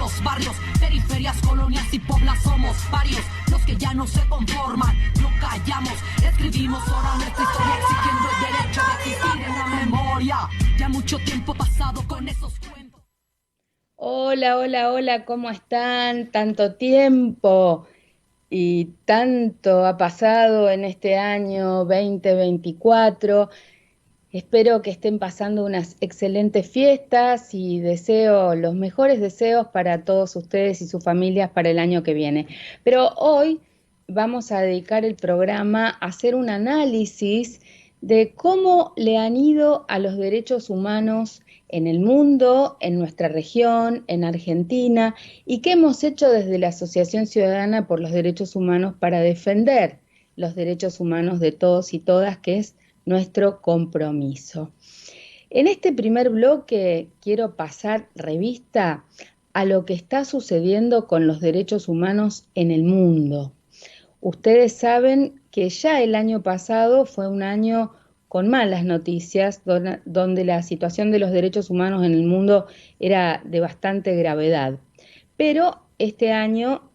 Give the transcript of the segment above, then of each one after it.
los barrios, periferias, colonias y poblas somos varios, los que ya no se conforman, no callamos, escribimos ahora nuestra historia exigiendo el derecho de existir en la memoria. Ya mucho tiempo pasado con esos cuentos. Hola, hola, hola, ¿cómo están? Tanto tiempo y tanto ha pasado en este año 2024. Espero que estén pasando unas excelentes fiestas y deseo los mejores deseos para todos ustedes y sus familias para el año que viene. Pero hoy vamos a dedicar el programa a hacer un análisis de cómo le han ido a los derechos humanos en el mundo, en nuestra región, en Argentina, y qué hemos hecho desde la Asociación Ciudadana por los Derechos Humanos para defender los derechos humanos de todos y todas, que es nuestro compromiso. En este primer bloque quiero pasar revista a lo que está sucediendo con los derechos humanos en el mundo. Ustedes saben que ya el año pasado fue un año con malas noticias, donde la situación de los derechos humanos en el mundo era de bastante gravedad. Pero este año,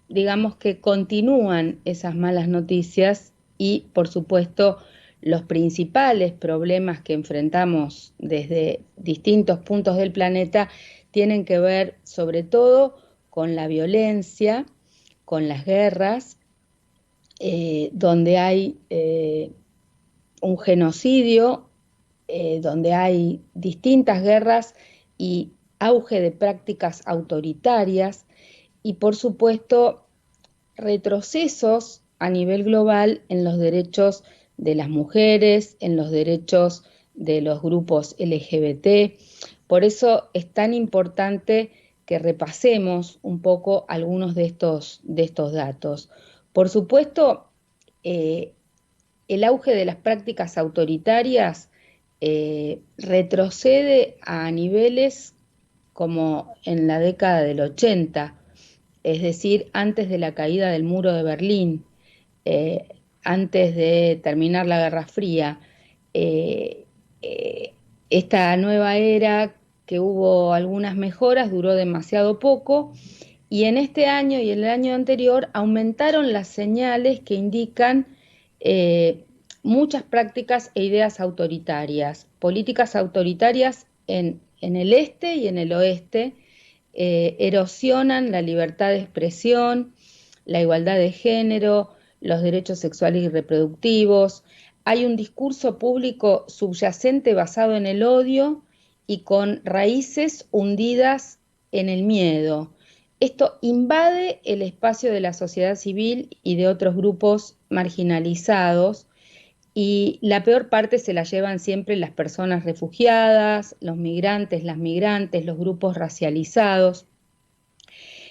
digamos que continúan esas malas noticias y, por supuesto, los principales problemas que enfrentamos desde distintos puntos del planeta tienen que ver sobre todo con la violencia, con las guerras, donde hay un genocidio, donde hay distintas guerras y auge de prácticas autoritarias y, por supuesto, retrocesos a nivel global en los derechos de las mujeres, en los derechos de los grupos LGBT. Por eso es tan importante que repasemos un poco algunos de estos datos. Por supuesto, eh, el auge de las prácticas autoritarias retrocede a niveles como en la década del 80, es decir, antes de la caída del muro de Berlín, antes de terminar la Guerra Fría. Eh, eh, Esta nueva era, que hubo algunas mejoras, duró demasiado poco, y en este año y en el año anterior aumentaron las señales que indican muchas prácticas e ideas autoritarias, políticas autoritarias en el este y en el oeste, erosionan la libertad de expresión, la igualdad de género, los derechos sexuales y reproductivos. Hay un discurso público subyacente basado en el odio y con raíces hundidas en el miedo. Esto invade el espacio de la sociedad civil y de otros grupos marginalizados, y la peor parte se la llevan siempre las personas refugiadas, los migrantes, las migrantes, los grupos racializados.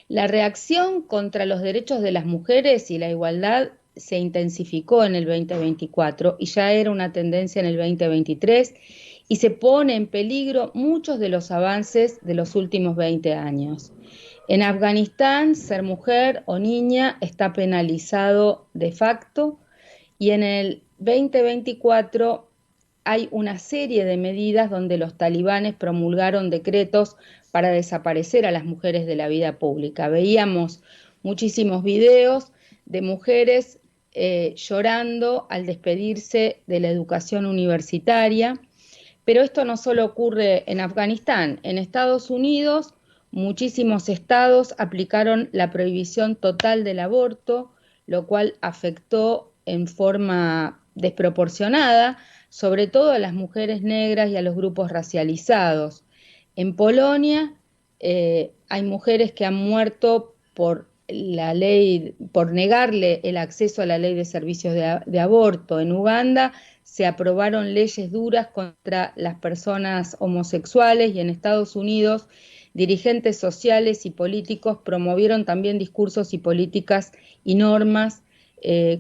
La reacción contra los derechos de las mujeres y la igualdad se intensificó en el 2024 y ya era una tendencia en el 2023, y se pone en peligro muchos de los avances de los últimos 20 años. En Afganistán, ser mujer o niña está penalizado de facto, y en el 2024 hay una serie de medidas donde los talibanes promulgaron decretos para desaparecer a las mujeres de la vida pública. Veíamos muchísimos videos de mujeres llorando al despedirse de la educación universitaria, pero esto no solo ocurre en Afganistán. En Estados Unidos, muchísimos estados aplicaron la prohibición total del aborto, lo cual afectó en forma desproporcionada, sobre todo a las mujeres negras y a los grupos racializados. En Polonia hay mujeres que han muerto por la ley, por negarle el acceso a la ley de servicios de aborto. En Uganda se aprobaron leyes duras contra las personas homosexuales, y en Estados Unidos dirigentes sociales y políticos promovieron también discursos y políticas y normas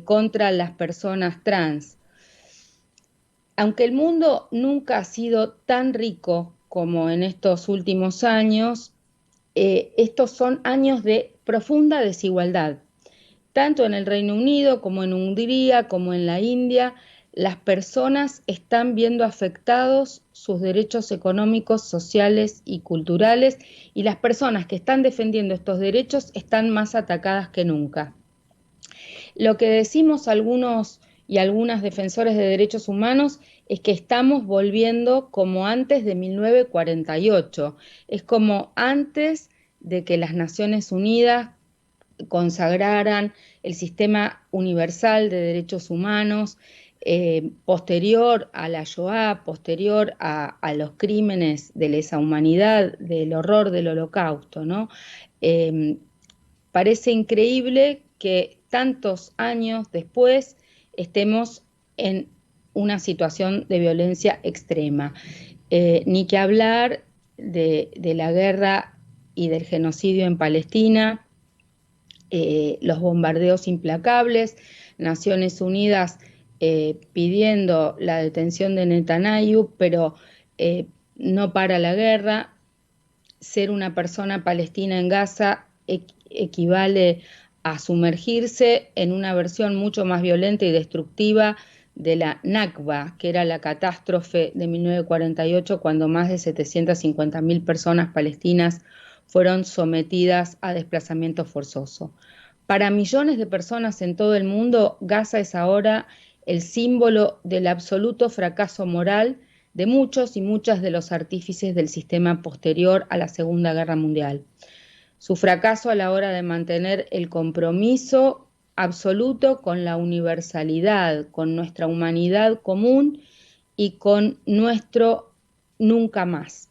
contra las personas trans. Aunque el mundo nunca ha sido tan rico como en estos últimos años, estos son años de profunda desigualdad. Tanto en el Reino Unido como en Hungría, como en la India, las personas están viendo afectados sus derechos económicos, sociales y culturales, y las personas que están defendiendo estos derechos están más atacadas que nunca. Lo que decimos algunos y algunas defensores de derechos humanos es que estamos volviendo como antes de 1948, es como antes de que las Naciones Unidas consagraran el sistema universal de derechos humanos, posterior a la Shoah, posterior a los crímenes de lesa humanidad, del horror del Holocausto, ¿no? Parece increíble que tantos años después estemos en una situación de violencia extrema. Ni que hablar de la guerra y del genocidio en Palestina, los bombardeos implacables, Naciones Unidas pidiendo la detención de Netanyahu, pero no para la guerra. Ser una persona palestina en Gaza equivale a sumergirse en una versión mucho más violenta y destructiva de la Nakba, que era la catástrofe de 1948, cuando más de 750.000 personas palestinas fueron sometidas a desplazamiento forzoso. Para millones de personas en todo el mundo, Gaza es ahora el símbolo del absoluto fracaso moral de muchos y muchas de los artífices del sistema posterior a la Segunda Guerra Mundial. Su fracaso a la hora de mantener el compromiso absoluto con la universalidad, con nuestra humanidad común y con nuestro nunca más.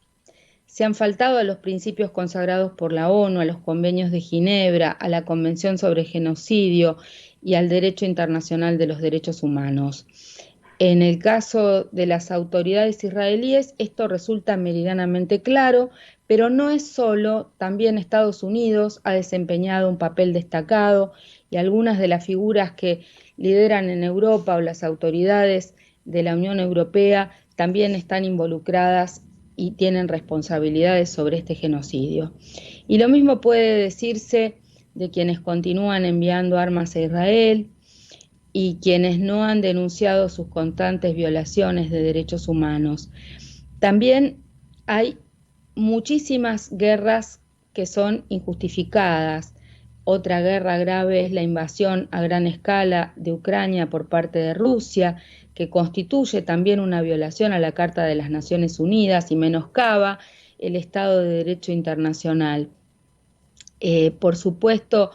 Se han faltado a los principios consagrados por la ONU, a los convenios de Ginebra, a la Convención sobre Genocidio y al derecho internacional de los derechos humanos. En el caso de las autoridades israelíes, esto resulta meridianamente claro, pero no es solo, también Estados Unidos ha desempeñado un papel destacado y algunas de las figuras que lideran en Europa o las autoridades de la Unión Europea también están involucradas y tienen responsabilidades sobre este genocidio. Y lo mismo puede decirse de quienes continúan enviando armas a Israel y quienes no han denunciado sus constantes violaciones de derechos humanos. También hay muchísimas guerras que son injustificadas. Otra guerra grave es la invasión a gran escala de Ucrania por parte de Rusia, que constituye también una violación a la Carta de las Naciones Unidas y menoscaba el Estado de Derecho internacional. Por supuesto,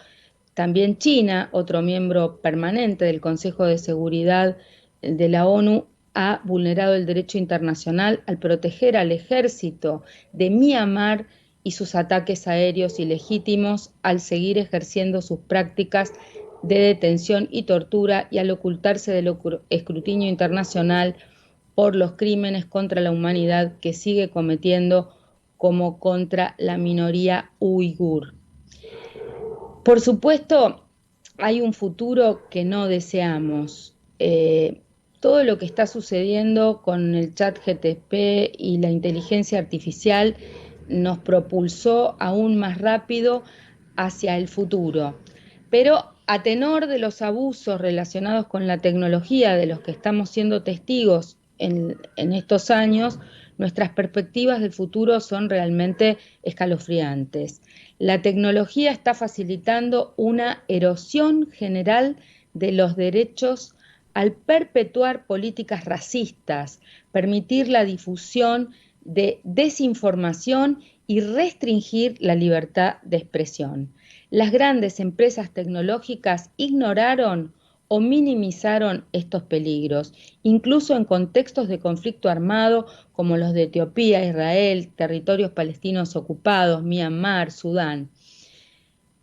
también China, otro miembro permanente del Consejo de Seguridad de la ONU, ha vulnerado el derecho internacional al proteger al ejército de Myanmar y sus ataques aéreos ilegítimos al seguir ejerciendo sus prácticas de detención y tortura y al ocultarse del escrutinio internacional por los crímenes contra la humanidad que sigue cometiendo como contra la minoría uigur. Por supuesto, hay un futuro que no deseamos. Todo lo que está sucediendo con el ChatGPT y la inteligencia artificial nos propulsó aún más rápido hacia el futuro. Pero a tenor de los abusos relacionados con la tecnología de los que estamos siendo testigos en estos años, nuestras perspectivas del futuro son realmente escalofriantes. La tecnología está facilitando una erosión general de los derechos al perpetuar políticas racistas, permitir la difusión de desinformación y restringir la libertad de expresión. Las grandes empresas tecnológicas ignoraron o minimizaron estos peligros, incluso en contextos de conflicto armado como los de Etiopía, Israel, territorios palestinos ocupados, Myanmar, Sudán.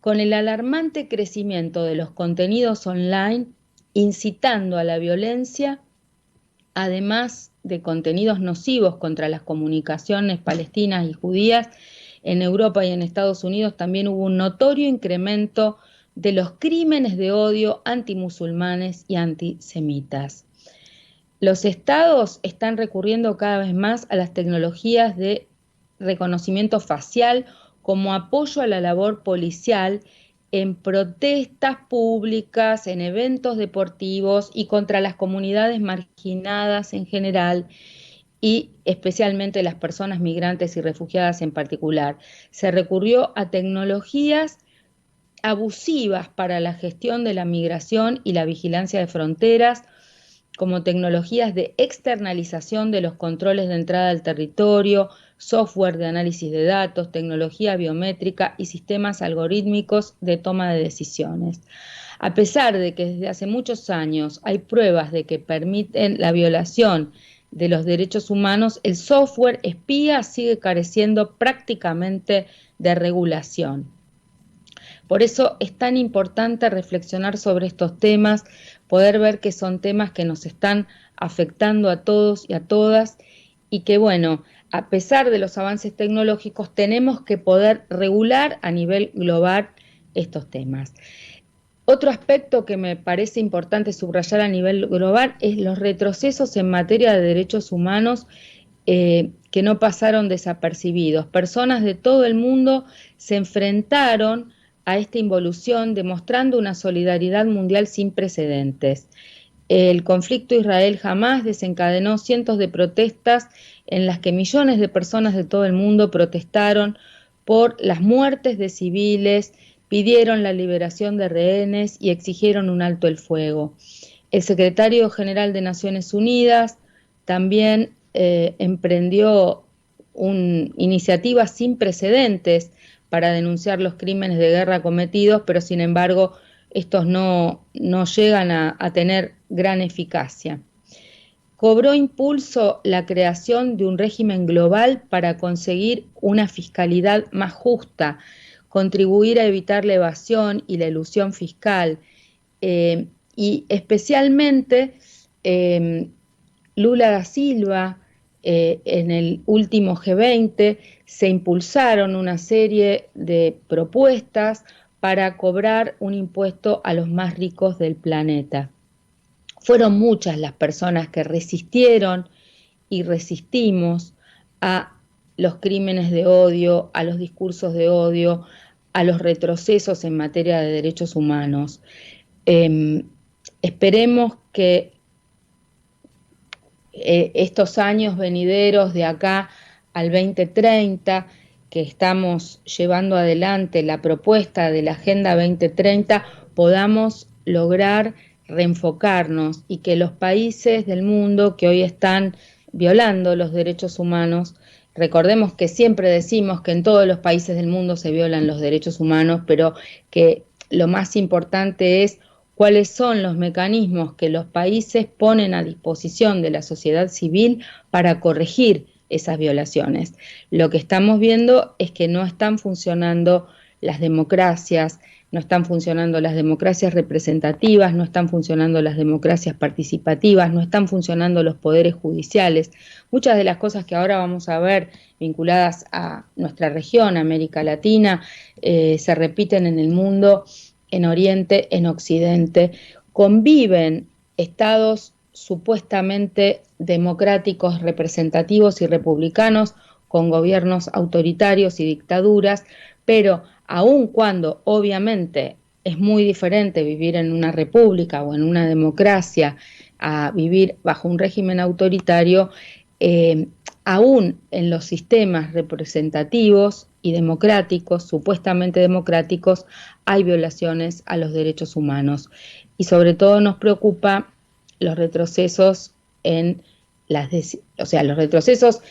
Con el alarmante crecimiento de los contenidos online, incitando a la violencia, además de contenidos nocivos contra las comunicaciones palestinas y judías, en Europa y en Estados Unidos también hubo un notorio incremento de los crímenes de odio antimusulmanes y antisemitas. Los estados están recurriendo cada vez más a las tecnologías de reconocimiento facial como apoyo a la labor policial en protestas públicas, en eventos deportivos y contra las comunidades marginadas en general y especialmente las personas migrantes y refugiadas en particular. Se recurrió a tecnologías abusivas para la gestión de la migración y la vigilancia de fronteras, como tecnologías de externalización de los controles de entrada al territorio, software de análisis de datos, tecnología biométrica y sistemas algorítmicos de toma de decisiones. A pesar de que desde hace muchos años hay pruebas de que permiten la violación de los derechos humanos, el software espía sigue careciendo prácticamente de regulación. Por eso es tan importante reflexionar sobre estos temas, poder ver que son temas que nos están afectando a todos y a todas y que, bueno, a pesar de los avances tecnológicos, tenemos que poder regular a nivel global estos temas. Otro aspecto que me parece importante subrayar a nivel global es los retrocesos en materia de derechos humanos que no pasaron desapercibidos. Personas de todo el mundo se enfrentaron a esta involución demostrando una solidaridad mundial sin precedentes. El conflicto Israel-Hamás desencadenó cientos de protestas en las que millones de personas de todo el mundo protestaron por las muertes de civiles, pidieron la liberación de rehenes y exigieron un alto el fuego. El secretario general de Naciones Unidas también emprendió iniciativas sin precedentes para denunciar los crímenes de guerra cometidos, pero sin embargo estos no llegan a tener gran eficacia. Cobró impulso la creación de un régimen global para conseguir una fiscalidad más justa, contribuir a evitar la evasión y la elusión fiscal, y especialmente Lula da Silva, en el último G20 se impulsaron una serie de propuestas para cobrar un impuesto a los más ricos del planeta. Fueron muchas las personas que resistieron y resistimos a los crímenes de odio, a los discursos de odio, a los retrocesos en materia de derechos humanos. Esperemos que estos años venideros de acá al 2030, que estamos llevando adelante la propuesta de la Agenda 2030, podamos lograr reenfocarnos y que los países del mundo que hoy están violando los derechos humanos, recordemos que siempre decimos que en todos los países del mundo se violan los derechos humanos, pero que lo más importante es cuáles son los mecanismos que los países ponen a disposición de la sociedad civil para corregir esas violaciones. Lo que estamos viendo es que no están funcionando las democracias, no están funcionando las democracias representativas, no están funcionando las democracias participativas, no están funcionando los poderes judiciales. Muchas de las cosas que ahora vamos a ver vinculadas a nuestra región, América Latina, se repiten en el mundo, en Oriente, en Occidente. Conviven estados supuestamente democráticos, representativos y republicanos con gobiernos autoritarios y dictaduras, pero aun cuando obviamente es muy diferente vivir en una república o en una democracia a vivir bajo un régimen autoritario, aún en los sistemas representativos y democráticos, supuestamente democráticos, hay violaciones a los derechos humanos. Y sobre todo nos preocupa los retrocesos los retrocesos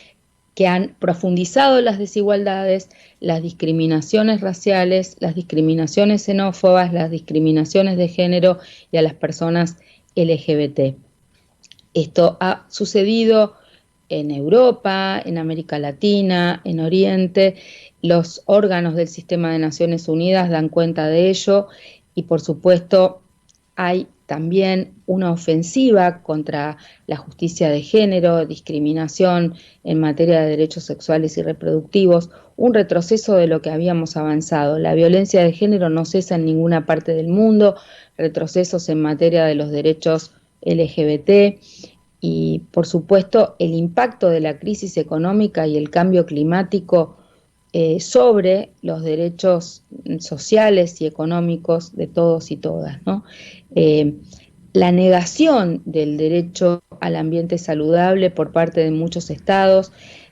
que han profundizado las desigualdades, las discriminaciones raciales, las discriminaciones xenófobas, las discriminaciones de género y a las personas LGBT. Esto ha sucedido en Europa, en América Latina, en Oriente. Los órganos del sistema de Naciones Unidas dan cuenta de ello y, por supuesto, hay también una ofensiva contra la justicia de género, discriminación en materia de derechos sexuales y reproductivos, un retroceso de lo que habíamos avanzado. La violencia de género no cesa en ninguna parte del mundo, retrocesos en materia de los derechos LGBT y, por supuesto, el impacto de la crisis económica y el cambio climático sobre los derechos sociales y económicos de todos y todas, ¿no? La negación del derecho al ambiente saludable por parte de muchos estados,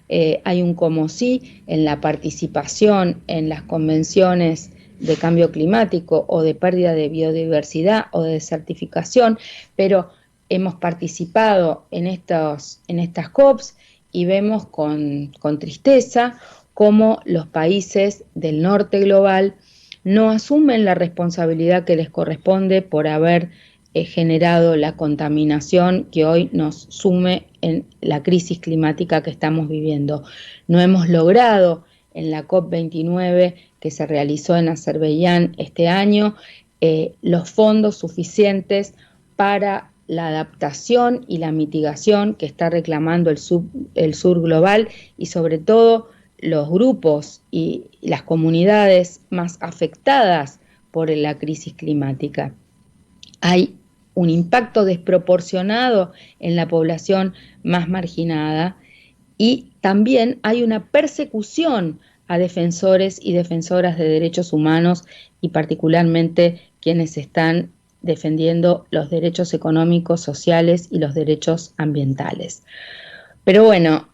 hay un como sí en la participación en las convenciones de cambio climático o de pérdida de biodiversidad o de desertificación, pero hemos participado en estas COPs y vemos con tristeza cómo los países del norte global no asumen la responsabilidad que les corresponde por haber generado la contaminación que hoy nos sume en la crisis climática que estamos viviendo. No hemos logrado en la COP29 que se realizó en Azerbaiyán este año los fondos suficientes para la adaptación y la mitigación que está reclamando el sur global y sobre todo los grupos y las comunidades más afectadas por la crisis climática. Hay un impacto desproporcionado en la población más marginada y también hay una persecución a defensores y defensoras de derechos humanos y particularmente quienes están defendiendo los derechos económicos, sociales y los derechos ambientales. Pero bueno,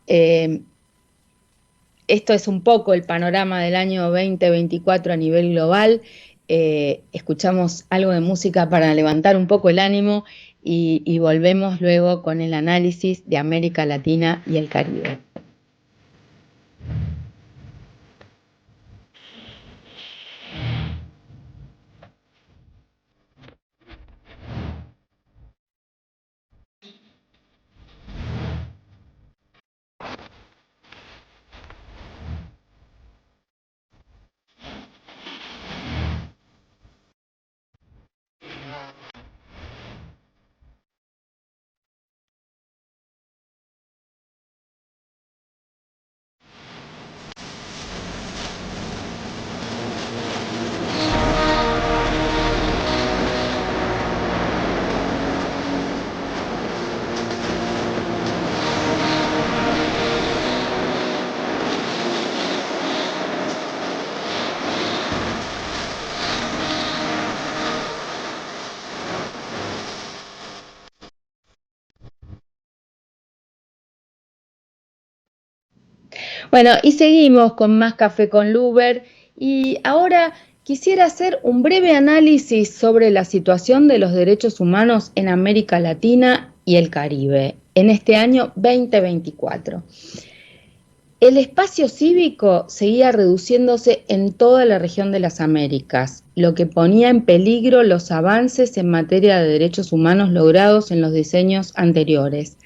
esto es un poco el panorama del año 2024 a nivel global. Escuchamos algo de música para levantar un poco el ánimo y volvemos luego con el análisis de América Latina y el Caribe. Bueno, y seguimos con más Café con Luber y ahora quisiera hacer un breve análisis sobre la situación de los derechos humanos en América Latina y el Caribe en este año 2024. El espacio cívico seguía reduciéndose en toda la región de las Américas, lo que ponía en peligro los avances en materia de derechos humanos logrados en los diseños anteriores.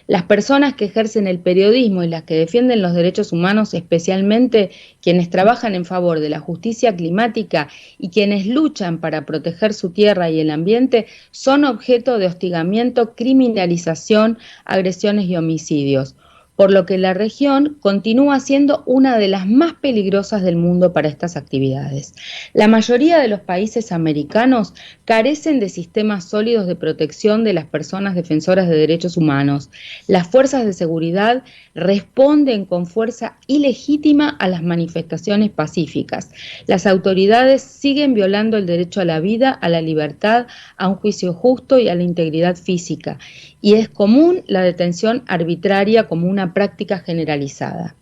Las personas que ejercen el periodismo y las que defienden los derechos humanos, especialmente quienes trabajan en favor de la justicia climática y quienes luchan para proteger su tierra y el ambiente, son objeto de hostigamiento, criminalización, agresiones y homicidios, por lo que la región continúa siendo una de las más peligrosas del mundo para estas actividades. La mayoría de los países americanos carecen de sistemas sólidos de protección de las personas defensoras de derechos humanos. Las fuerzas de seguridad responden con fuerza ilegítima a las manifestaciones pacíficas. Las autoridades siguen violando el derecho a la vida, a la libertad, a un juicio justo y a la integridad física. Y es común la detención arbitraria como una práctica generalizada.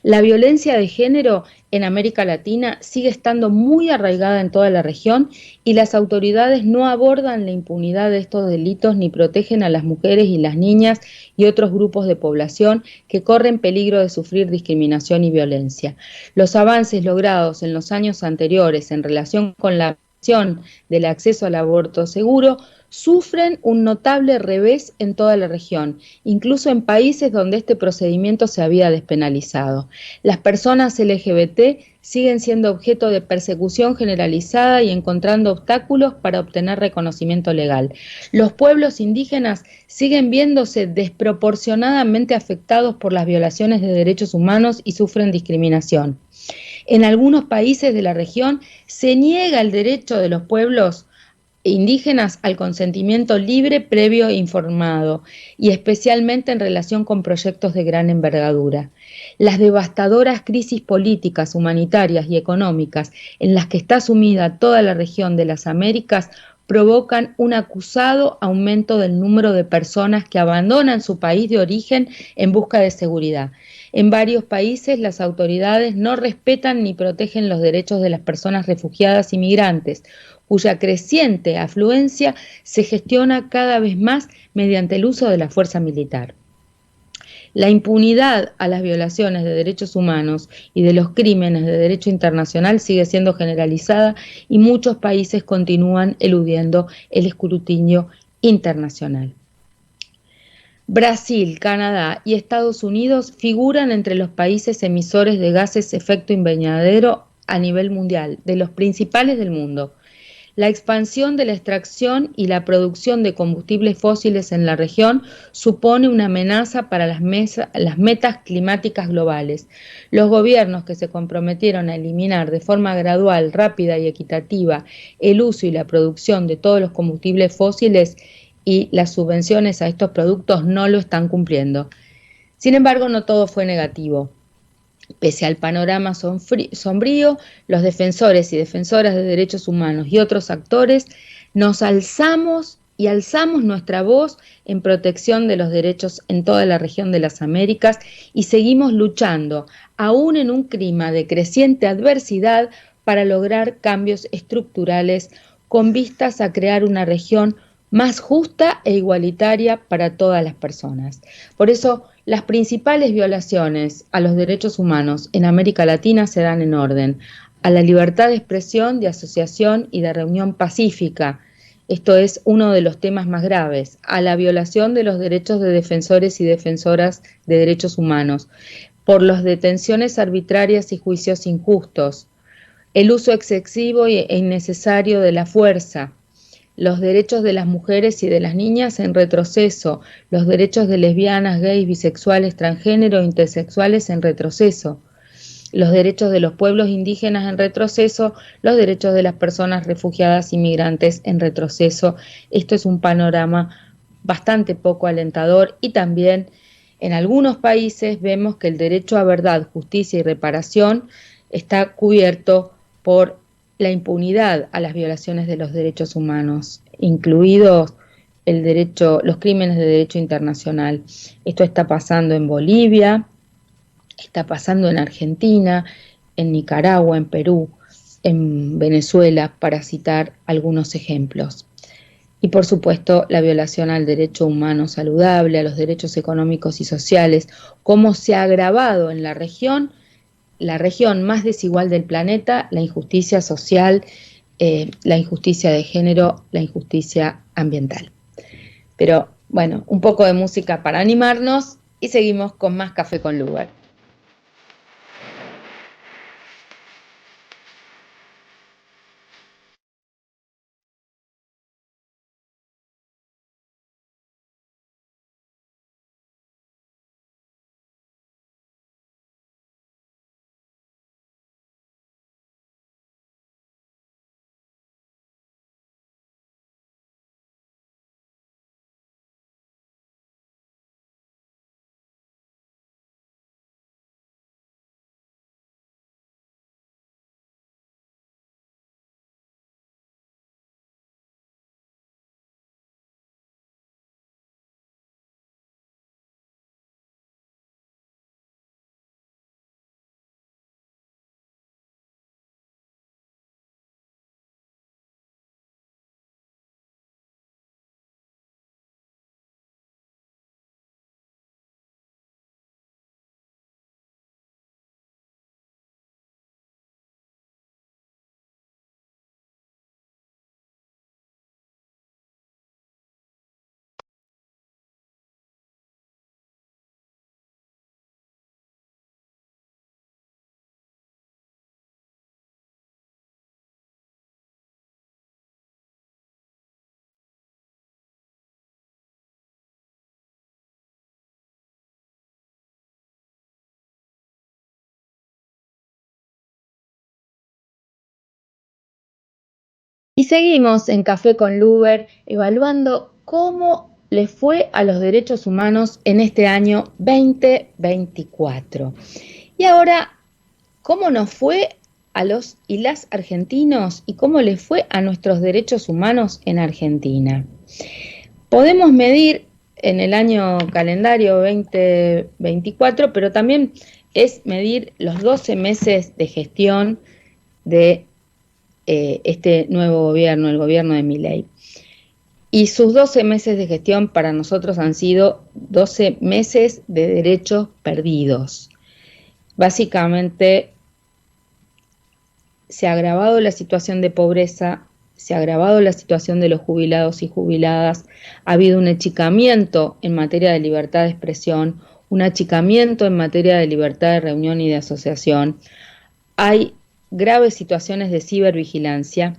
La violencia de género en América Latina sigue estando muy arraigada en toda la región y las autoridades no abordan la impunidad de estos delitos ni protegen a las mujeres y las niñas y otros grupos de población que corren peligro de sufrir discriminación y violencia. Los avances logrados en los años anteriores en relación con la protección del acceso al aborto seguro sufren un notable revés en toda la región, incluso en países donde este procedimiento se había despenalizado. Las personas LGBT siguen siendo objeto de persecución generalizada y encontrando obstáculos para obtener reconocimiento legal. Los pueblos indígenas siguen viéndose desproporcionadamente afectados por las violaciones de derechos humanos y sufren discriminación. En algunos países de la región se niega el derecho de los pueblos indígenas al consentimiento libre, previo e informado, y especialmente en relación con proyectos de gran envergadura. Las devastadoras crisis políticas, humanitarias y económicas en las que está sumida toda la región de las Américas provocan un acusado aumento del número de personas que abandonan su país de origen en busca de seguridad. En varios países las autoridades no respetan ni protegen los derechos de las personas refugiadas y migrantes, cuya creciente afluencia se gestiona cada vez más mediante el uso de la fuerza militar. La impunidad a las violaciones de derechos humanos y de los crímenes de derecho internacional sigue siendo generalizada y muchos países continúan eludiendo el escrutinio internacional. Brasil, Canadá y Estados Unidos figuran entre los países emisores de gases efecto invernadero a nivel mundial, de los principales del mundo. La expansión de la extracción y la producción de combustibles fósiles en la región supone una amenaza para las metas climáticas globales. Los gobiernos que se comprometieron a eliminar de forma gradual, rápida y equitativa el uso y la producción de todos los combustibles fósiles y las subvenciones a estos productos no lo están cumpliendo. Sin embargo, no todo fue negativo. Pese al panorama sombrío, los defensores y defensoras de derechos humanos y otros actores nos alzamos y alzamos nuestra voz en protección de los derechos en toda la región de las Américas y seguimos luchando, aún en un clima de creciente adversidad, para lograr cambios estructurales con vistas a crear una región más justa e igualitaria para todas las personas. Por eso, las principales violaciones a los derechos humanos en América Latina se dan en orden: a la libertad de expresión, de asociación y de reunión pacífica. Esto es uno de los temas más graves. A la violación de los derechos de defensores y defensoras de derechos humanos, por las detenciones arbitrarias y juicios injustos, el uso excesivo e innecesario de la fuerza, los derechos de las mujeres y de las niñas en retroceso, los derechos de lesbianas, gays, bisexuales, transgénero e intersexuales en retroceso, los derechos de los pueblos indígenas en retroceso, los derechos de las personas refugiadas y migrantes en retroceso. Esto es un panorama bastante poco alentador y también en algunos países vemos que el derecho a verdad, justicia y reparación está cubierto por la impunidad a las violaciones de los derechos humanos, incluidos los crímenes de derecho internacional. Esto está pasando en Bolivia, está pasando en Argentina, en Nicaragua, en Perú, en Venezuela, para citar algunos ejemplos. Y por supuesto, la violación al derecho humano saludable, a los derechos económicos y sociales, cómo se ha agravado en la región más desigual del planeta, la injusticia social, la injusticia de género, la injusticia ambiental. Pero bueno, un poco de música para animarnos y seguimos con más Café con Lugar. Y seguimos en Café con Luber evaluando cómo le fue a los derechos humanos en este año 2024. Y ahora, ¿cómo nos fue a los y las argentinos y cómo les fue a nuestros derechos humanos en Argentina? Podemos medir en el año calendario 2024, pero también es medir los 12 meses de gestión de este nuevo gobierno, el gobierno de Milei. Y sus 12 meses de gestión para nosotros han sido 12 meses de derechos perdidos. Básicamente se ha agravado la situación de pobreza, se ha agravado la situación de los jubilados y jubiladas, ha habido un achicamiento en materia de libertad de expresión, un achicamiento en materia de libertad de reunión y de asociación, hay graves situaciones de cibervigilancia,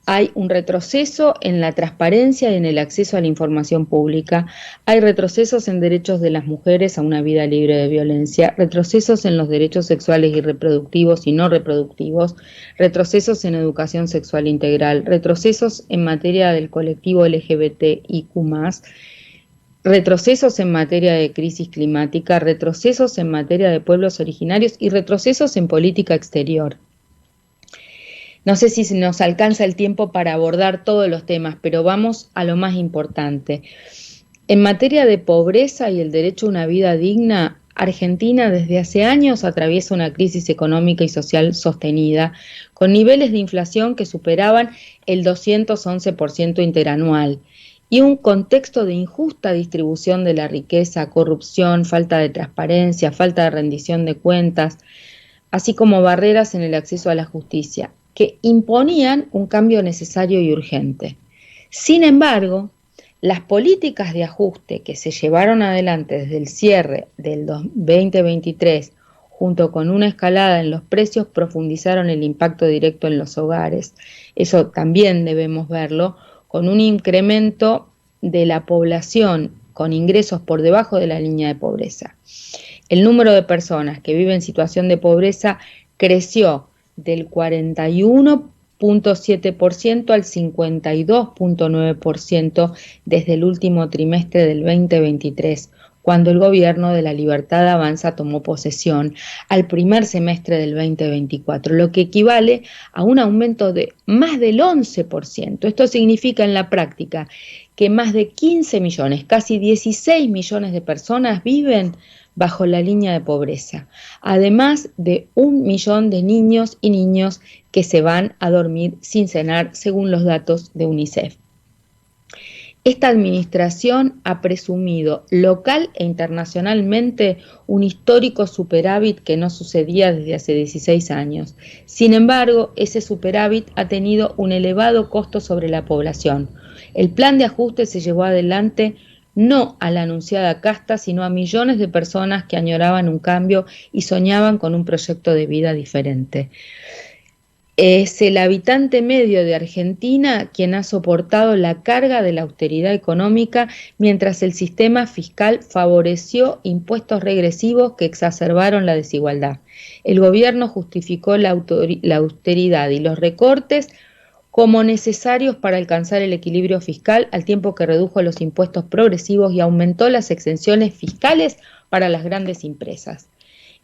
hay un retroceso en la transparencia y en el acceso a la información pública, hay retrocesos en derechos de las mujeres a una vida libre de violencia, retrocesos en los derechos sexuales y reproductivos y no reproductivos, retrocesos en educación sexual integral, retrocesos en materia del colectivo LGBTIQ+, retrocesos en materia de crisis climática, retrocesos en materia de pueblos originarios y retrocesos en política exterior. No sé si nos alcanza el tiempo para abordar todos los temas, pero vamos a lo más importante. En materia de pobreza y el derecho a una vida digna, Argentina desde hace años atraviesa una crisis económica y social sostenida, con niveles de inflación que superaban el 211% interanual y un contexto de injusta distribución de la riqueza, corrupción, falta de transparencia, falta de rendición de cuentas, así como barreras en el acceso a la justicia, que imponían un cambio necesario y urgente. Sin embargo, las políticas de ajuste que se llevaron adelante desde el cierre del 2023, junto con una escalada en los precios, profundizaron el impacto directo en los hogares. Eso también debemos verlo, con un incremento de la población con ingresos por debajo de la línea de pobreza. El número de personas que viven en situación de pobreza creció del 41.7% al 52.9% desde el último trimestre del 2023, cuando el gobierno de la Libertad Avanza tomó posesión, al primer semestre del 2024, lo que equivale a un aumento de más del 11%. Esto significa en la práctica que más de 15 millones, casi 16 millones de personas viven bajo la línea de pobreza, además de 1 millón de niños y niños que se van a dormir sin cenar, según los datos de UNICEF. Esta administración ha presumido local e internacionalmente un histórico superávit que no sucedía desde hace 16 años. Sin embargo, ese superávit ha tenido un elevado costo sobre la población. El plan de ajuste se llevó adelante no a la anunciada casta, sino a millones de personas que añoraban un cambio y soñaban con un proyecto de vida diferente. Es el habitante medio de Argentina quien ha soportado la carga de la austeridad económica, mientras el sistema fiscal favoreció impuestos regresivos que exacerbaron la desigualdad. El gobierno justificó la austeridad y los recortes como necesarios para alcanzar el equilibrio fiscal, al tiempo que redujo los impuestos progresivos y aumentó las exenciones fiscales para las grandes empresas.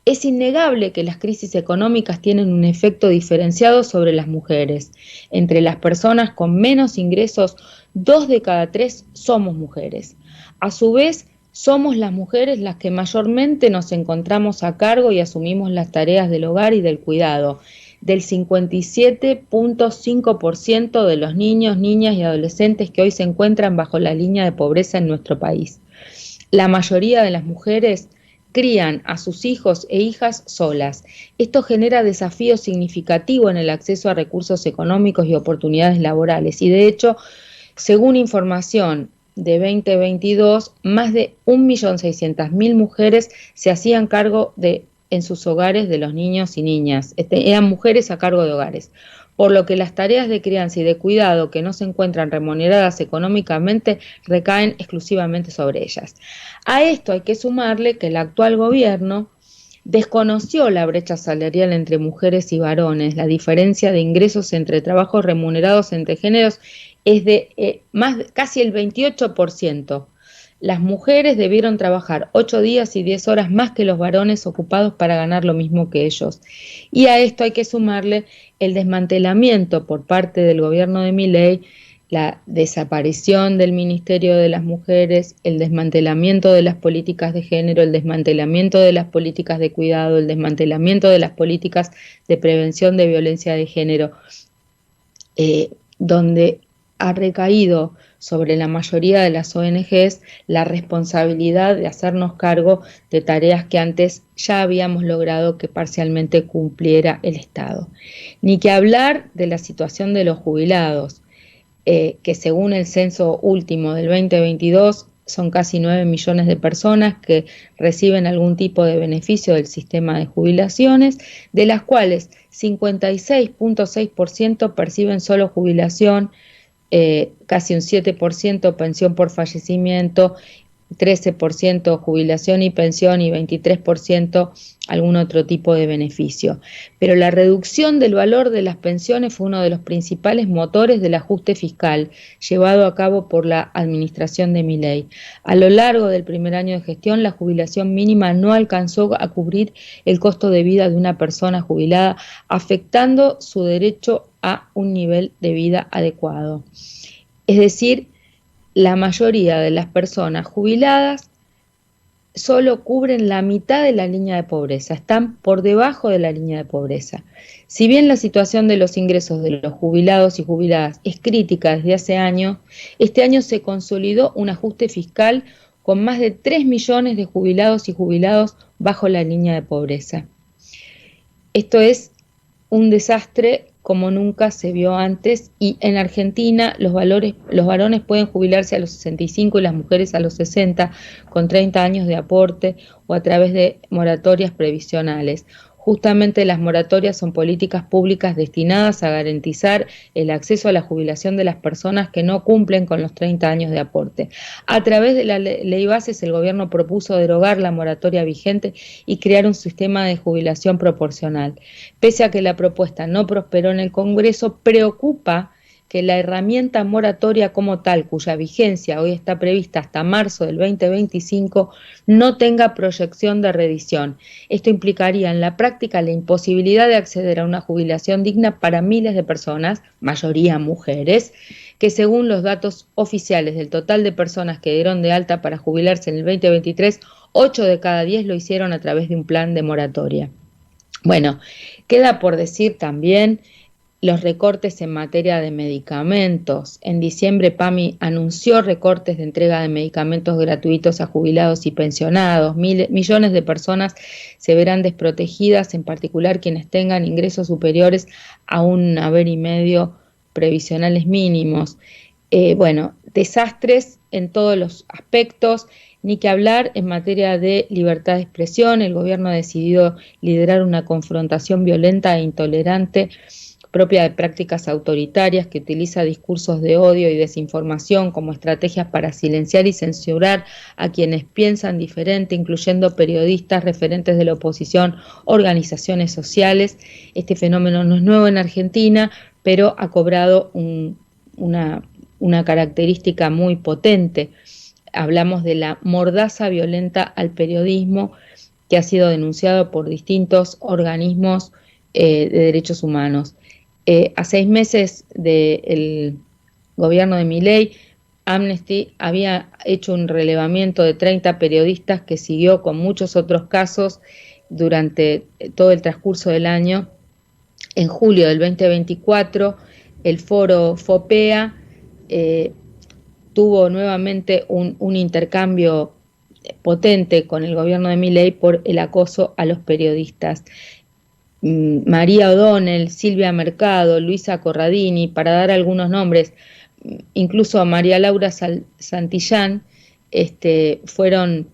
Es innegable que las crisis económicas tienen un efecto diferenciado sobre las mujeres. Entre las personas con menos ingresos, 2 de cada 3 somos mujeres. A su vez, somos las mujeres las que mayormente nos encontramos a cargo y asumimos las tareas del hogar y del cuidado. Del 57.5% de los niños, niñas y adolescentes que hoy se encuentran bajo la línea de pobreza en nuestro país. La mayoría de las mujeres crían a sus hijos e hijas solas. Esto genera desafíos significativos en el acceso a recursos económicos y oportunidades laborales. Y de hecho, según información de 2022, más de 1.600.000 mujeres se hacían cargo en sus hogares de los niños y niñas. Eran mujeres a cargo de hogares, por lo que las tareas de crianza y de cuidado que no se encuentran remuneradas económicamente recaen exclusivamente sobre ellas. A esto hay que sumarle que el actual gobierno desconoció la brecha salarial entre mujeres y varones. La diferencia de ingresos entre trabajos remunerados entre géneros es de casi el 28%. Las mujeres debieron trabajar 8 días y 10 horas más que los varones ocupados para ganar lo mismo que ellos. Y a esto hay que sumarle el desmantelamiento por parte del gobierno de Milei, la desaparición del Ministerio de las Mujeres, el desmantelamiento de las políticas de género, el desmantelamiento de las políticas de cuidado, el desmantelamiento de las políticas de prevención de violencia de género, donde ha recaído sobre la mayoría de las ONGs la responsabilidad de hacernos cargo de tareas que antes ya habíamos logrado que parcialmente cumpliera el Estado. Ni que hablar de la situación de los jubilados, que según el censo último del 2022 son casi 9 millones de personas que reciben algún tipo de beneficio del sistema de jubilaciones, de las cuales 56.6% perciben solo jubilación, casi un 7% pensión por fallecimiento, 13% jubilación y pensión y 23% algún otro tipo de beneficio. Pero la reducción del valor de las pensiones fue uno de los principales motores del ajuste fiscal llevado a cabo por la administración de Milei. A lo largo del primer año de gestión, la jubilación mínima no alcanzó a cubrir el costo de vida de una persona jubilada, afectando su derecho a un nivel de vida adecuado. Es decir, la mayoría de las personas jubiladas solo cubren la mitad de la línea de pobreza, están por debajo de la línea de pobreza. Si bien la situación de los ingresos de los jubilados y jubiladas es crítica desde hace años, este año se consolidó un ajuste fiscal con más de 3 millones de jubilados y jubilados bajo la línea de pobreza. Esto es un desastre como nunca se vio antes, y en Argentina los varones pueden jubilarse a los 65 y las mujeres a los 60 con 30 años de aporte o a través de moratorias previsionales. Justamente las moratorias son políticas públicas destinadas a garantizar el acceso a la jubilación de las personas que no cumplen con los 30 años de aporte. A través de la ley bases, el gobierno propuso derogar la moratoria vigente y crear un sistema de jubilación proporcional. Pese a que la propuesta no prosperó en el Congreso, preocupa que la herramienta moratoria como tal, cuya vigencia hoy está prevista hasta marzo del 2025, no tenga proyección de reedición. Esto implicaría en la práctica la imposibilidad de acceder a una jubilación digna para miles de personas, mayoría mujeres, que según los datos oficiales del total de personas que dieron de alta para jubilarse en el 2023, 8 de cada 10 lo hicieron a través de un plan de moratoria. Bueno, queda por decir también los recortes en materia de medicamentos. En diciembre, PAMI anunció recortes de entrega de medicamentos gratuitos a jubilados y pensionados. Millones de personas se verán desprotegidas, en particular quienes tengan ingresos superiores a un haber y medio previsionales mínimos. Desastres en todos los aspectos. Ni que hablar en materia de libertad de expresión. El gobierno ha decidido liderar una confrontación violenta e intolerante propia de prácticas autoritarias, que utiliza discursos de odio y desinformación como estrategias para silenciar y censurar a quienes piensan diferente, incluyendo periodistas, referentes de la oposición, organizaciones sociales. Este fenómeno no es nuevo en Argentina, pero ha cobrado una característica muy potente. Hablamos de la mordaza violenta al periodismo, que ha sido denunciado por distintos organismos de derechos humanos. A 6 meses del gobierno de Milei, Amnesty había hecho un relevamiento de 30 periodistas que siguió con muchos otros casos durante todo el transcurso del año. En julio del 2024, el foro FOPEA tuvo nuevamente un intercambio potente con el gobierno de Milei por el acoso a los periodistas. María O'Donnell, Silvia Mercado, Luisa Corradini, para dar algunos nombres, incluso a María Laura Santillán, fueron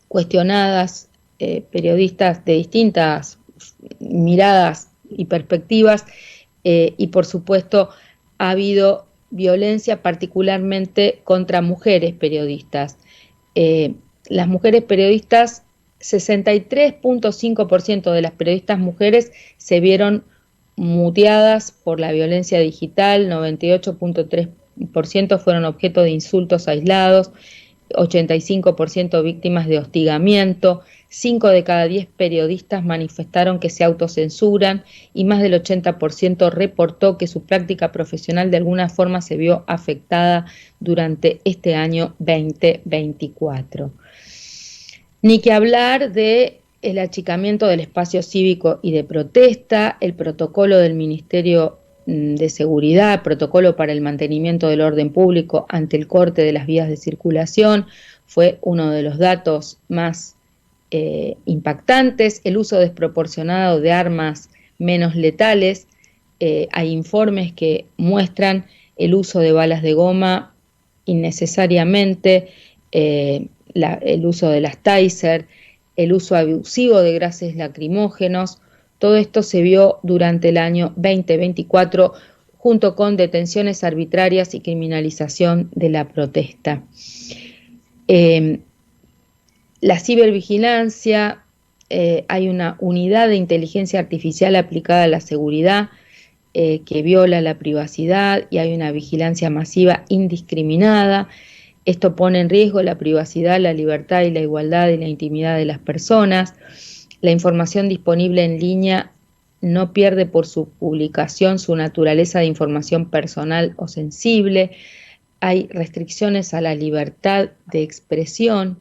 cuestionadas, periodistas de distintas miradas y perspectivas, y por supuesto ha habido violencia particularmente contra mujeres periodistas. Las mujeres periodistas 63.5% de las periodistas mujeres se vieron muteadas por la violencia digital, 98.3% fueron objeto de insultos aislados, 85% víctimas de hostigamiento, 5 de cada 10 periodistas manifestaron que se autocensuran y más del 80% reportó que su práctica profesional de alguna forma se vio afectada durante este año 2024. Ni que hablar de el achicamiento del espacio cívico y de protesta, el protocolo del Ministerio de Seguridad, protocolo para el mantenimiento del orden público ante el corte de las vías de circulación, fue uno de los datos más impactantes, el uso desproporcionado de armas menos letales, hay informes que muestran el uso de balas de goma innecesariamente, el uso de las Taser, el uso abusivo de gases lacrimógenos. Todo esto se vio durante el año 2024 junto con detenciones arbitrarias y criminalización de la protesta. La cibervigilancia, hay una unidad de inteligencia artificial aplicada a la seguridad que viola la privacidad y hay una vigilancia masiva indiscriminada. Esto pone en riesgo la privacidad, la libertad y la igualdad y la intimidad de las personas. La información disponible en línea no pierde por su publicación su naturaleza de información personal o sensible. Hay restricciones a la libertad de expresión.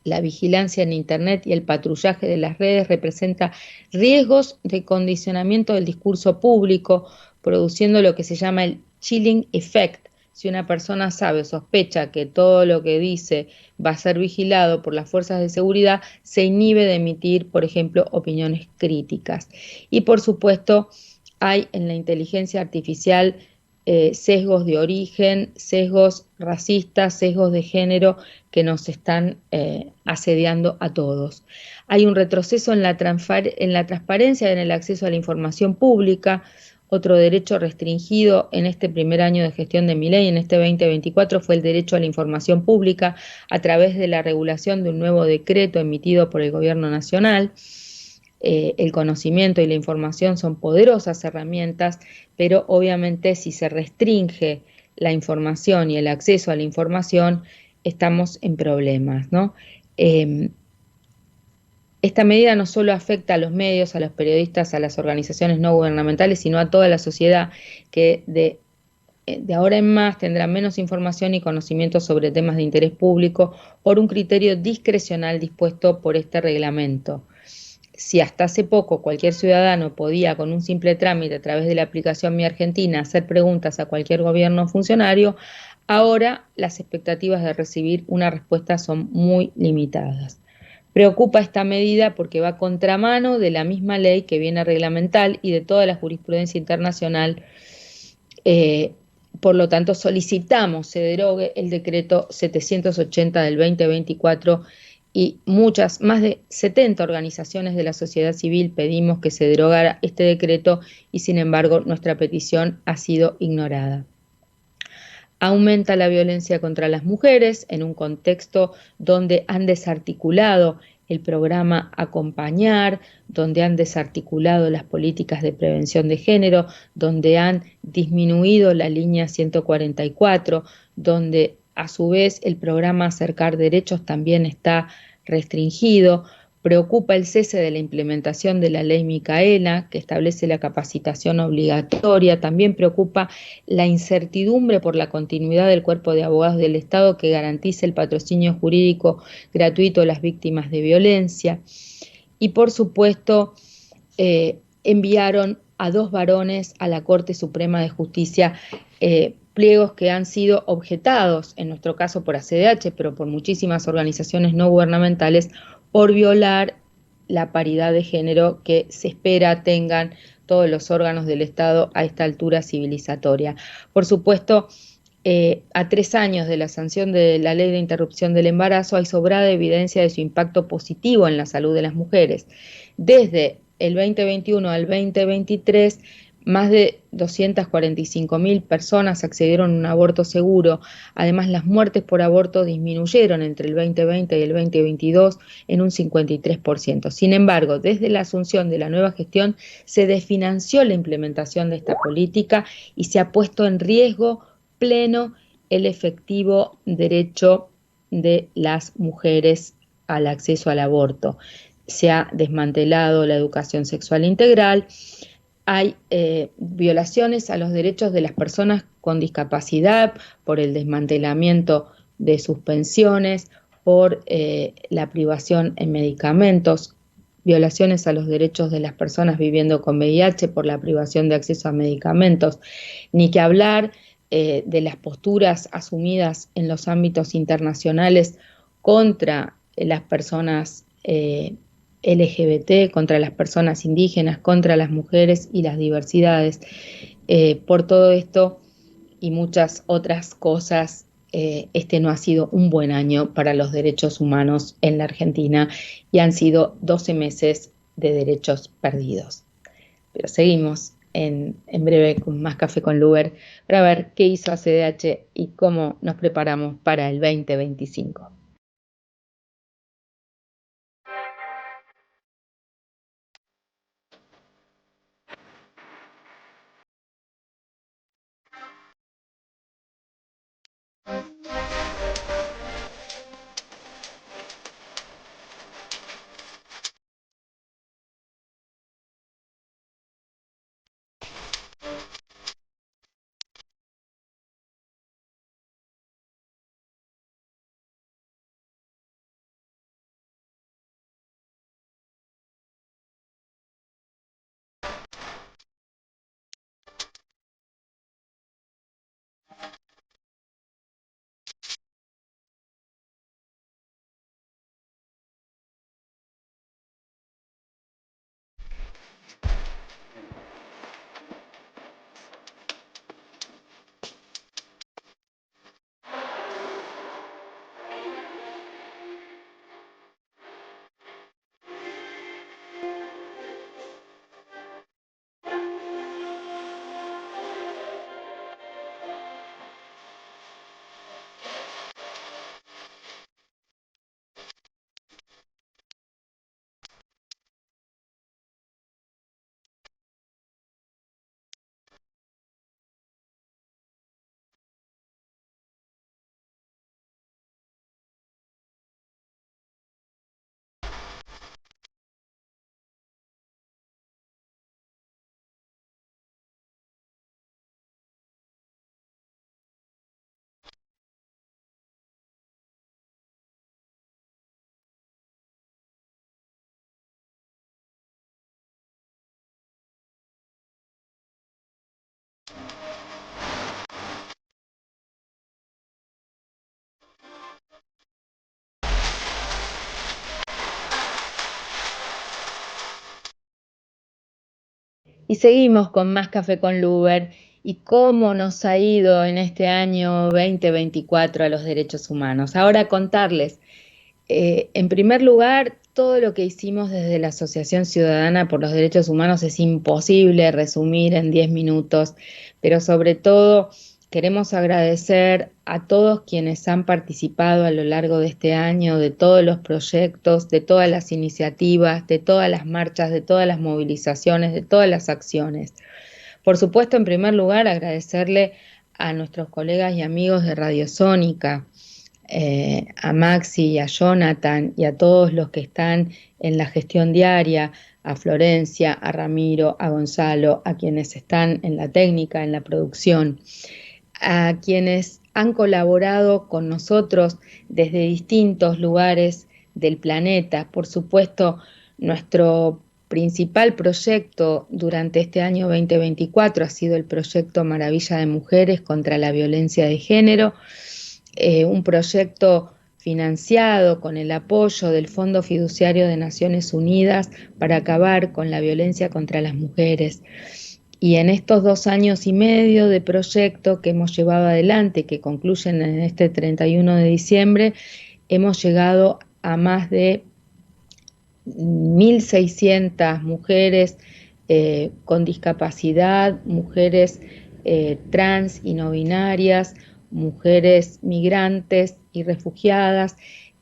La vigilancia en Internet y el patrullaje de las redes representa riesgos de condicionamiento del discurso público, produciendo lo que se llama el chilling effect. Si una persona sabe o sospecha que todo lo que dice va a ser vigilado por las fuerzas de seguridad, se inhibe de emitir, por ejemplo, opiniones críticas. Y por supuesto, hay en la inteligencia artificial sesgos de origen, sesgos racistas, sesgos de género que nos están asediando a todos. Hay un retroceso en la transparencia en el acceso a la información pública. Otro derecho restringido en este primer año de gestión de Milei, en este 2024, fue el derecho a la información pública a través de la regulación de un nuevo decreto emitido por el Gobierno Nacional. El conocimiento y la información son poderosas herramientas, pero obviamente si se restringe la información y el acceso a la información, estamos en problemas, ¿no? Esta medida no solo afecta a los medios, a los periodistas, a las organizaciones no gubernamentales, sino a toda la sociedad que de ahora en más tendrá menos información y conocimiento sobre temas de interés público por un criterio discrecional dispuesto por este reglamento. Si hasta hace poco cualquier ciudadano podía con un simple trámite a través de la aplicación Mi Argentina hacer preguntas a cualquier gobierno o funcionario, ahora las expectativas de recibir una respuesta son muy limitadas. Preocupa esta medida porque va a contramano de la misma ley que viene a reglamentar y de toda la jurisprudencia internacional. Por lo tanto, solicitamos se derogue el decreto 780 del 2024 y más de 70 organizaciones de la sociedad civil pedimos que se derogara este decreto y sin embargo nuestra petición ha sido ignorada. Aumenta la violencia contra las mujeres en un contexto donde han desarticulado el programa Acompañar, donde han desarticulado las políticas de prevención de género, donde han disminuido la línea 144, donde a su vez el programa Acercar Derechos también está restringido. Preocupa el cese de la implementación de la ley Micaela, que establece la capacitación obligatoria. También preocupa la incertidumbre por la continuidad del cuerpo de abogados del Estado que garantice el patrocinio jurídico gratuito a las víctimas de violencia. Y por supuesto, enviaron a 2 varones a la Corte Suprema de Justicia, pliegos que han sido objetados, en nuestro caso por ACDH, pero por muchísimas organizaciones no gubernamentales, por violar la paridad de género que se espera tengan todos los órganos del Estado a esta altura civilizatoria. Por supuesto, a 3 años de la sanción de la Ley de Interrupción del Embarazo, hay sobrada evidencia de su impacto positivo en la salud de las mujeres. Desde el 2021 al 2023, más de 245.000 personas accedieron a un aborto seguro. Además, las muertes por aborto disminuyeron entre el 2020 y el 2022 en un 53%. Sin embargo, desde la asunción de la nueva gestión se desfinanció la implementación de esta política y se ha puesto en riesgo pleno el efectivo derecho de las mujeres al acceso al aborto. Se ha desmantelado la educación sexual integral, hay violaciones a los derechos de las personas con discapacidad por el desmantelamiento de sus pensiones, por la privación en medicamentos, violaciones a los derechos de las personas viviendo con VIH por la privación de acceso a medicamentos, ni que hablar de las posturas asumidas en los ámbitos internacionales contra las personas LGBT, contra las personas indígenas, contra las mujeres y las diversidades. Por todo esto y muchas otras cosas, este no ha sido un buen año para los derechos humanos en la Argentina y han sido 12 meses de derechos perdidos. Pero seguimos en breve con más Café con Luber para ver qué hizo ACDH y cómo nos preparamos para el 2025. Y seguimos con más Café con Luber y cómo nos ha ido en este año 2024 a los derechos humanos. Ahora contarles, en primer lugar, todo lo que hicimos desde la Asociación Ciudadana por los Derechos Humanos es imposible resumir en 10 minutos, pero sobre todo queremos agradecer a todos quienes han participado a lo largo de este año, de todos los proyectos, de todas las iniciativas, de todas las marchas, de todas las movilizaciones, de todas las acciones. Por supuesto, en primer lugar, agradecerle a nuestros colegas y amigos de Radio Sónica, a Maxi y a Jonathan y a todos los que están en la gestión diaria, a Florencia, a Ramiro, a Gonzalo, a quienes están en la técnica, en la producción, a quienes han colaborado con nosotros desde distintos lugares del planeta. Por supuesto, nuestro principal proyecto durante este año 2024 ha sido el proyecto Maravilla de Mujeres contra la Violencia de Género, un proyecto financiado con el apoyo del Fondo Fiduciario de Naciones Unidas para acabar con la violencia contra las mujeres. Y en estos 2 años y medio de proyecto que hemos llevado adelante, que concluyen en este 31 de diciembre, hemos llegado a más de 1.600 mujeres con discapacidad, mujeres trans y no binarias, mujeres migrantes y refugiadas,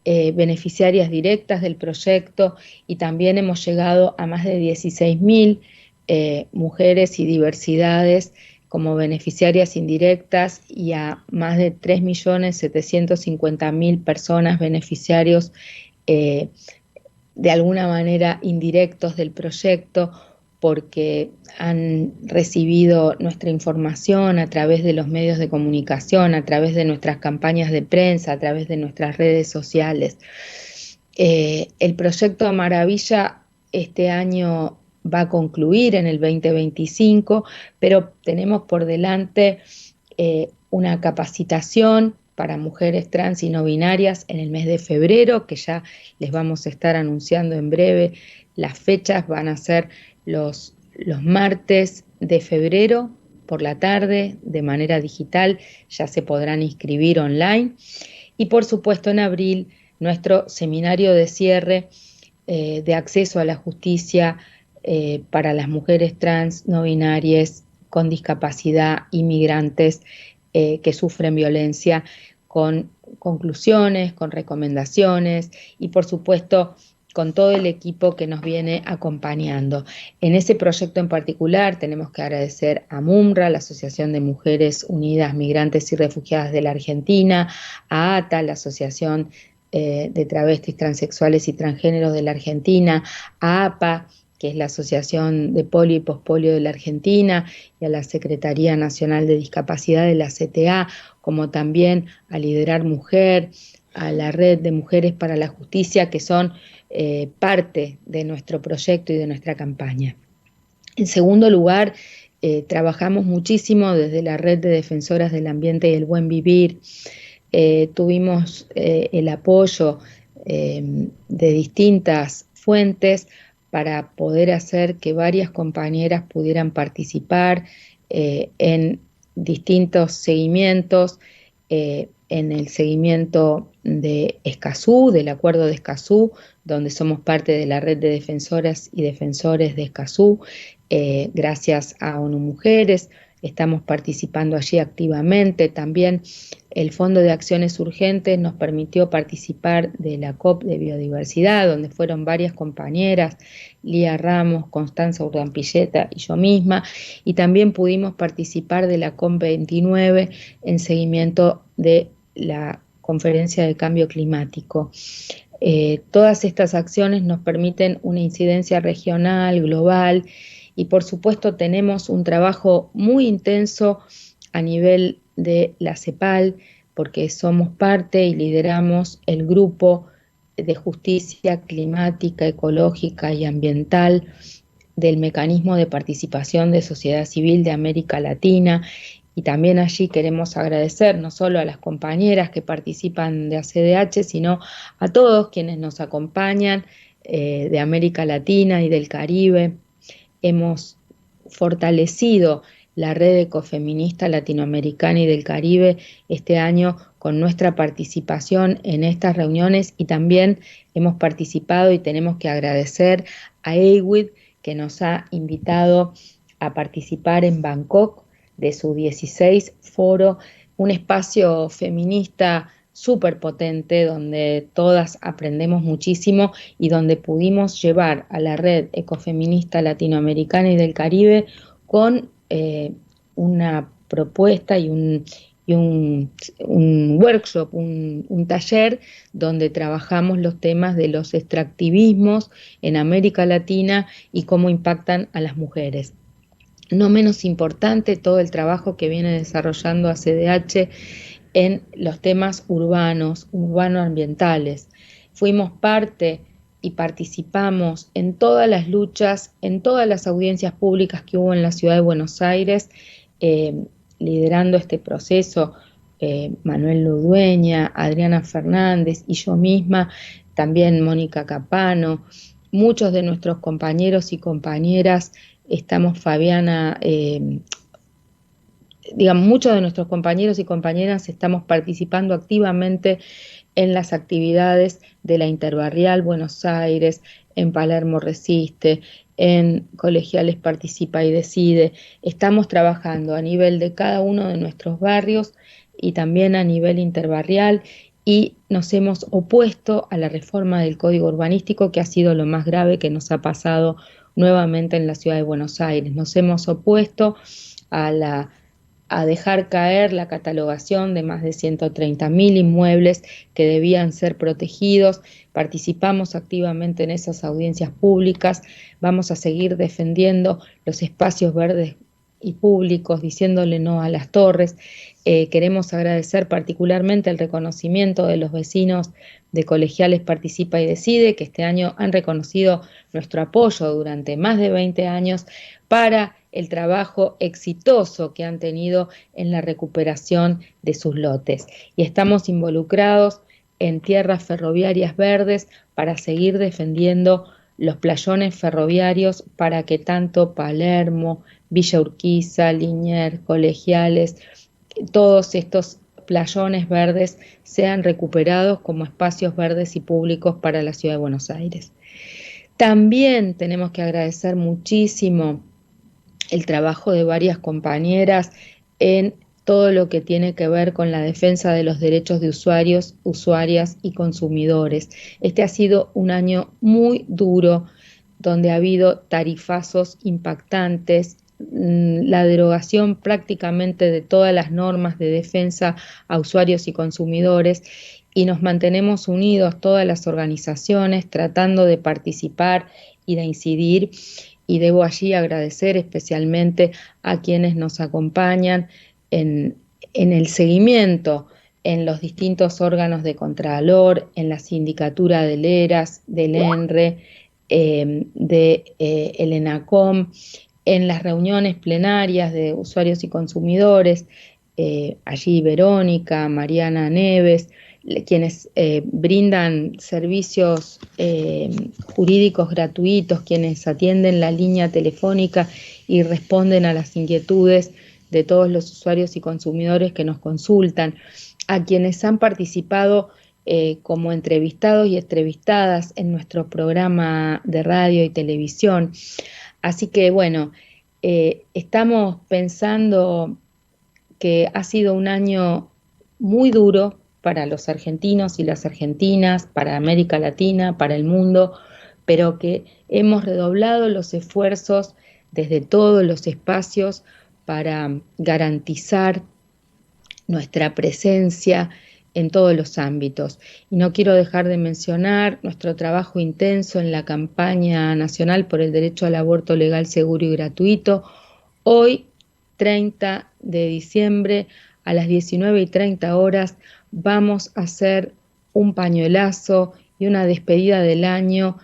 beneficiarias directas del proyecto, y también hemos llegado a más de 16.000 mujeres y diversidades como beneficiarias indirectas, y a más de 3.750.000 personas beneficiarios de alguna manera indirectos del proyecto, porque han recibido nuestra información a través de los medios de comunicación, a través de nuestras campañas de prensa, a través de nuestras redes sociales. El proyecto Maravilla este año va a concluir en el 2025, pero tenemos por delante una capacitación para mujeres trans y no binarias en el mes de febrero, que ya les vamos a estar anunciando en breve. Las fechas van a ser los martes de febrero por la tarde, de manera digital, ya se podrán inscribir online. Y por supuesto en abril nuestro seminario de cierre de acceso a la justicia para las mujeres trans, no binarias, con discapacidad, inmigrantes que sufren violencia, con conclusiones, con recomendaciones y por supuesto con todo el equipo que nos viene acompañando. En ese proyecto en particular tenemos que agradecer a MUMRA, la Asociación de Mujeres Unidas, Migrantes y Refugiadas de la Argentina, a ATA, la Asociación de Travestis, Transexuales y Transgéneros de la Argentina, a APA, que es la Asociación de Polio y Pospolio de la Argentina, y a la Secretaría Nacional de Discapacidad de la CTA, como también a Liderar Mujer, a la Red de Mujeres para la Justicia, que son parte de nuestro proyecto y de nuestra campaña. En segundo lugar, trabajamos muchísimo desde la Red de Defensoras del Ambiente y el Buen Vivir. Tuvimos el apoyo de distintas fuentes para poder hacer que varias compañeras pudieran participar en distintos seguimientos, en el seguimiento de Escazú, del acuerdo de Escazú, donde somos parte de la red de defensoras y defensores de Escazú, gracias a ONU Mujeres. Estamos participando allí activamente. También el Fondo de Acciones Urgentes nos permitió participar de la COP de Biodiversidad, donde fueron varias compañeras, Lía Ramos, Constanza Urdampilleta y yo misma, y también pudimos participar de la COP 29 en seguimiento de la Conferencia de Cambio Climático. Todas estas acciones nos permiten una incidencia regional, global, y por supuesto tenemos un trabajo muy intenso a nivel de la CEPAL, porque somos parte y lideramos el grupo de justicia climática, ecológica y ambiental del Mecanismo de Participación de Sociedad Civil de América Latina, y también allí queremos agradecer no solo a las compañeras que participan de ACDH, sino a todos quienes nos acompañan de América Latina y del Caribe. Hemos fortalecido la red ecofeminista latinoamericana y del Caribe este año con nuestra participación en estas reuniones, y también hemos participado y tenemos que agradecer a AWID, que nos ha invitado a participar en Bangkok de su 16 foro, un espacio feminista súper potente donde todas aprendemos muchísimo y donde pudimos llevar a la red ecofeminista latinoamericana y del Caribe con una propuesta y un workshop, un taller donde trabajamos los temas de los extractivismos en América Latina y cómo impactan a las mujeres. No menos importante, todo el trabajo que viene desarrollando ACDH en los temas urbano-ambientales. Fuimos parte y participamos en todas las luchas, en todas las audiencias públicas que hubo en la ciudad de Buenos Aires, liderando este proceso, Manuel Ludueña, Adriana Fernández y yo misma, también Mónica Capano, muchos de nuestros compañeros y compañeras, muchos de nuestros compañeros y compañeras estamos participando activamente en las actividades de la Interbarrial Buenos Aires, en Palermo Resiste, en Colegiales Participa y Decide. Estamos trabajando a nivel de cada uno de nuestros barrios y también a nivel interbarrial, y nos hemos opuesto a la reforma del Código Urbanístico, que ha sido lo más grave que nos ha pasado nuevamente en la ciudad de Buenos Aires. Nos hemos opuesto a dejar caer la catalogación de más de 130.000 inmuebles que debían ser protegidos. Participamos activamente en esas audiencias públicas. Vamos a seguir defendiendo los espacios verdes y públicos, diciéndole no a las torres. Queremos agradecer particularmente el reconocimiento de los vecinos de Colegiales Participa y Decide, que este año han reconocido nuestro apoyo durante más de 20 años para el trabajo exitoso que han tenido en la recuperación de sus lotes. Y estamos involucrados en tierras ferroviarias verdes para seguir defendiendo los playones ferroviarios para que tanto Palermo, Villa Urquiza, Liniers, Colegiales, todos estos playones verdes sean recuperados como espacios verdes y públicos para la ciudad de Buenos Aires. También tenemos que agradecer muchísimo el trabajo de varias compañeras en todo lo que tiene que ver con la defensa de los derechos de usuarios, usuarias y consumidores. Este ha sido un año muy duro, donde ha habido tarifazos impactantes, la derogación prácticamente de todas las normas de defensa a usuarios y consumidores, y nos mantenemos unidos todas las organizaciones tratando de participar y de incidir. Y debo allí agradecer especialmente a quienes nos acompañan en el seguimiento en los distintos órganos de Contralor, en la sindicatura del ERAS, del ENRE, del ENACOM, en las reuniones plenarias de usuarios y consumidores, allí Verónica, Mariana Neves, quienes brindan servicios jurídicos gratuitos, quienes atienden la línea telefónica y responden a las inquietudes de todos los usuarios y consumidores que nos consultan, a quienes han participado como entrevistados y entrevistadas en nuestro programa de radio y televisión. Así que bueno, estamos pensando que ha sido un año muy duro para los argentinos y las argentinas, para América Latina, para el mundo, pero que hemos redoblado los esfuerzos desde todos los espacios para garantizar nuestra presencia en todos los ámbitos. Y no quiero dejar de mencionar nuestro trabajo intenso en la campaña nacional por el derecho al aborto legal, seguro y gratuito. Hoy, 30 de diciembre, a las 19:30 vamos a hacer un pañuelazo y una despedida del año,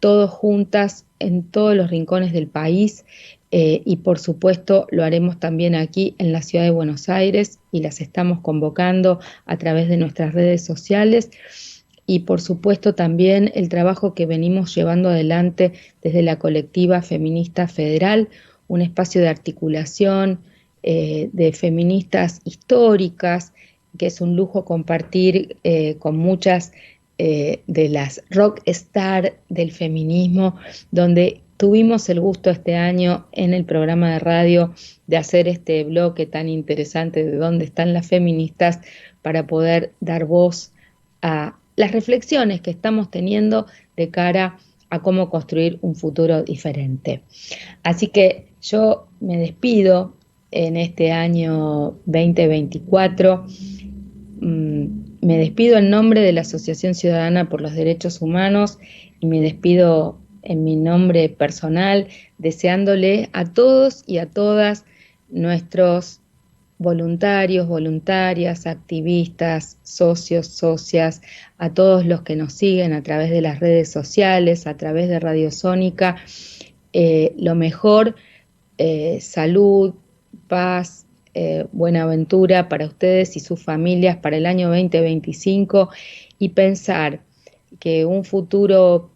todos juntas en todos los rincones del país, y por supuesto lo haremos también aquí en la ciudad de Buenos Aires, y las estamos convocando a través de nuestras redes sociales. Y por supuesto también el trabajo que venimos llevando adelante desde la Colectiva Feminista Federal, un espacio de articulación de feministas históricas, que es un lujo compartir con muchas de las rock star del feminismo, donde tuvimos el gusto este año en el programa de radio de hacer este bloque tan interesante de dónde están las feministas, para poder dar voz a las reflexiones que estamos teniendo de cara a cómo construir un futuro diferente. Así que yo me despido en este año 2024. Me despido en nombre de la Asociación Ciudadana por los Derechos Humanos, y me despido en mi nombre personal, deseándole a todos y a todas nuestros voluntarios, voluntarias, activistas, socios, socias, a todos los que nos siguen a través de las redes sociales, a través de Radio Sónica, lo mejor, salud, paz, buena aventura para ustedes y sus familias para el año 2025, y pensar que un futuro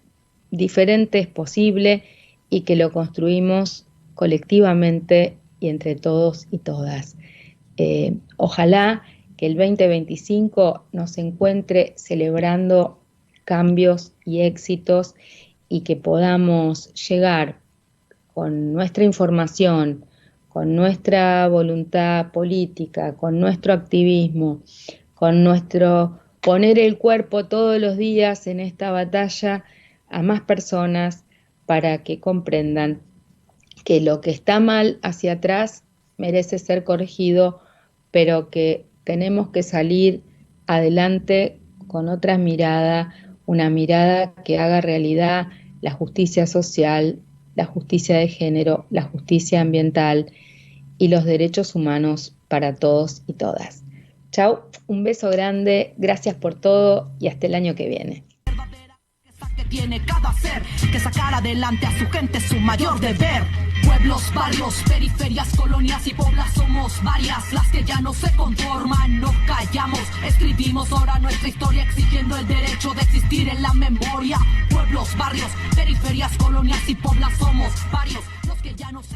diferente es posible y que lo construimos colectivamente y entre todos y todas. Ojalá que el 2025 nos encuentre celebrando cambios y éxitos, y que podamos llegar con nuestra información, con nuestra voluntad política, con nuestro activismo, con nuestro poner el cuerpo todos los días en esta batalla a más personas para que comprendan que lo que está mal hacia atrás merece ser corregido, pero que tenemos que salir adelante con otra mirada, una mirada que haga realidad la justicia social, la justicia de género, la justicia ambiental y los derechos humanos para todos y todas. Chau, un beso grande, gracias por todo y hasta el año que viene. Que tiene cada ser, que sacar adelante a su gente es su mayor deber. Pueblos, barrios, periferias, colonias y poblas somos varias las que ya no se conforman, no callamos, escribimos ahora nuestra historia exigiendo el derecho de existir en la memoria. Pueblos, barrios, periferias, colonias y poblas somos varios los que ya no se